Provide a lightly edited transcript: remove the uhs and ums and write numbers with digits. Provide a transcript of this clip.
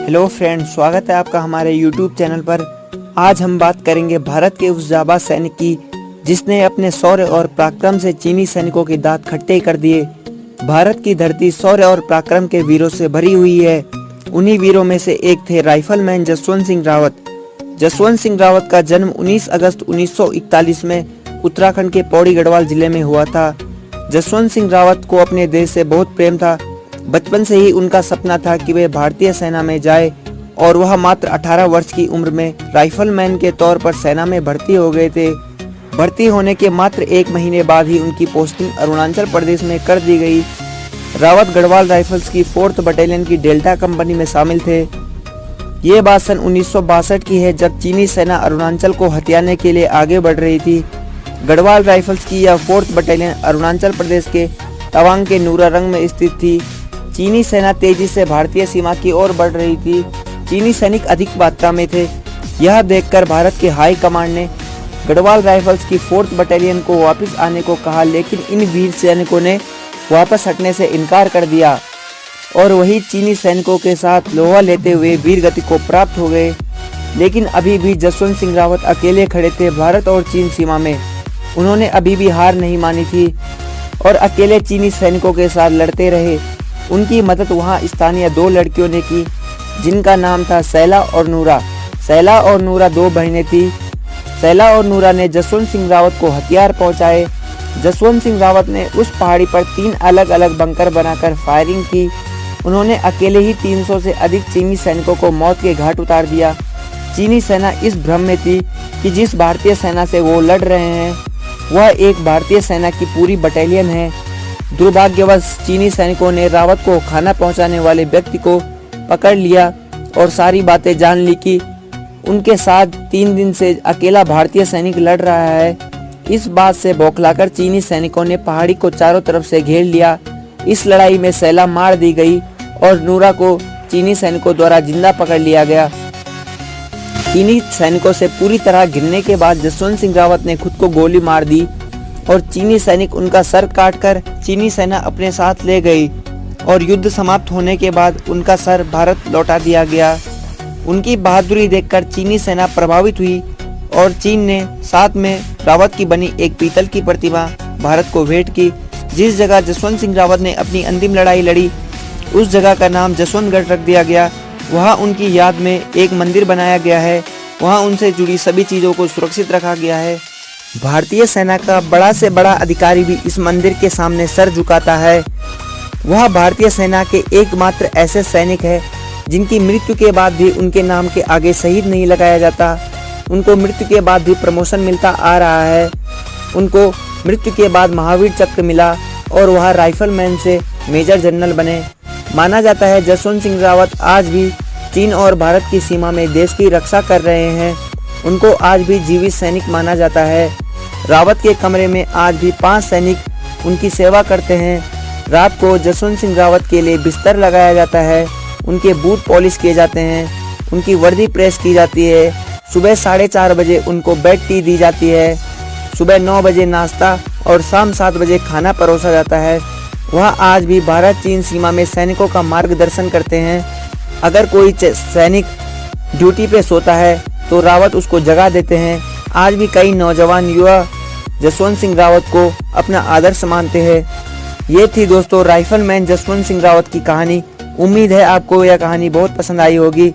Hello friends, स्वागत है आपका हमारे यूट्यूब चैनल पर। आज हम बात करेंगे भारत के उस जाबाज सैनिक की जिसने अपने शौर्य और पराक्रम से चीनी सैनिकों के दांत खट्टे कर दिए। भारत की धरती शौर्य और पराक्रम के वीरों से भरी हुई है। उन्हीं वीरों में से एक थे राइफलमैन जसवंत सिंह रावत। जसवंत सिंह रावत का जन्म 19 अगस्त 1941 में उत्तराखंड के पौड़ी गढ़वाल जिले में हुआ था। जसवंत सिंह रावत को अपने देश से बहुत प्रेम था। बचपन से ही उनका सपना था कि वे भारतीय सेना में जाए और वह मात्र 18 वर्ष की उम्र में राइफलमैन के तौर पर सेना में भर्ती हो गए थे। भर्ती होने के मात्र 1 महीने बाद ही उनकी पोस्टिंग अरुणाचल प्रदेश में कर दी गई। रावत गढ़वाल राइफल्स की 4th बटालियन की डेल्टा कंपनी में शामिल थे। ये बात सन 1962 की है, जब चीनी सेना अरुणाचल को हथियाने के लिए आगे बढ़ रही थी। गढ़वाल राइफल्स की यह 4th बटालियन अरुणाचल प्रदेश के तवांग के नूरारंग में स्थित थी। चीनी सेना तेजी से भारतीय सीमा की ओर बढ़ रही थी। चीनी सैनिक अधिक मात्रा में थे। यह देखकर भारत के हाई कमांड ने गढ़वाल राइफल्स की 4th बटालियन को वापस आने को कहा, लेकिन इन वीर सैनिकों ने वापस हटने से इनकार कर दिया और वही चीनी सैनिकों के साथ लोहा लेते हुए वीर गति को प्राप्त हो गए। लेकिन अभी भी जसवंत सिंह रावत अकेले खड़े थे भारत और चीन सीमा में। उन्होंने अभी भी हार नहीं मानी थी और अकेले चीनी सैनिकों के साथ लड़ते रहे। उनकी मदद वहां स्थानीय 2 लड़कियों ने की, जिनका नाम था सैला और नूरा। सैला और नूरा 2 बहनें थी। सैला और नूरा ने जसवंत सिंह रावत को हथियार पहुंचाए। जसवंत सिंह रावत ने उस पहाड़ी पर 3 अलग अलग बंकर बनाकर फायरिंग की। उन्होंने अकेले ही 300 से अधिक चीनी सैनिकों को मौत के घाट उतार दिया। चीनी सेना इस भ्रम में थी कि जिस भारतीय सेना से वो लड़ रहे हैं वह एक भारतीय सेना की पूरी बटालियन है। दुर्भाग्यवश चीनी सैनिकों ने रावत को खाना पहुंचाने वाले व्यक्ति को पकड़ लिया और सारी बातें जान ली कि उनके साथ 3 दिन से अकेला भारतीय सैनिक लड़ रहा है। इस बात से बौखलाकर चीनी सैनिकों ने पहाड़ी को चारों तरफ से घेर लिया। इस लड़ाई में सैला मार दी गई और नूरा को चीनी सैनिकों द्वारा जिंदा पकड़ लिया गया। चीनी सैनिकों से पूरी तरह घिरने के बाद जसवंत सिंह रावत ने खुद को गोली मार दी और चीनी सैनिक उनका सर काटकर चीनी सेना अपने साथ ले गई और युद्ध समाप्त होने के बाद उनका सर भारत लौटा दिया गया। उनकी बहादुरी देखकर चीनी सेना प्रभावित हुई और चीन ने साथ में रावत की बनी एक पीतल की प्रतिमा भारत को भेंट की। जिस जगह जसवंत सिंह रावत ने अपनी अंतिम लड़ाई लड़ी उस जगह का नाम जसवंतगढ़ रख दिया गया। वहाँ उनकी याद में एक मंदिर बनाया गया है। वहाँ उनसे जुड़ी सभी चीज़ों को सुरक्षित रखा गया है। भारतीय सेना का बड़ा से बड़ा अधिकारी भी इस मंदिर के सामने सर झुकाता है। वह भारतीय सेना के एकमात्र ऐसे सैनिक है जिनकी मृत्यु के बाद भी उनके नाम के आगे शहीद नहीं लगाया जाता। उनको मृत्यु के बाद भी प्रमोशन मिलता आ रहा है। उनको मृत्यु के बाद महावीर चक्र मिला और वह राइफलमैन से मेजर जनरल बने। माना जाता है जसवंत सिंह रावत आज भी चीन और भारत की सीमा में देश की रक्षा कर रहे हैं। उनको आज भी जीवित सैनिक माना जाता है। रावत के कमरे में आज भी 5 सैनिक उनकी सेवा करते हैं। रात को जसवंत सिंह रावत के लिए बिस्तर लगाया जाता है। उनके बूट पॉलिश किए जाते हैं। उनकी वर्दी प्रेस की जाती है। सुबह 4:30 बजे उनको बेड टी दी जाती है। सुबह 9 बजे नाश्ता और शाम 7 बजे खाना परोसा जाता है। वह आज भी भारत चीन सीमा में सैनिकों का मार्गदर्शन करते हैं। अगर कोई सैनिक ड्यूटी पे सोता है तो रावत उसको जगा देते हैं। आज भी कई नौजवान युवा जसवंत सिंह रावत को अपना आदर्श मानते हैं। ये थी दोस्तों राइफलमैन जसवंत सिंह रावत की कहानी। उम्मीद है आपको यह कहानी बहुत पसंद आई होगी।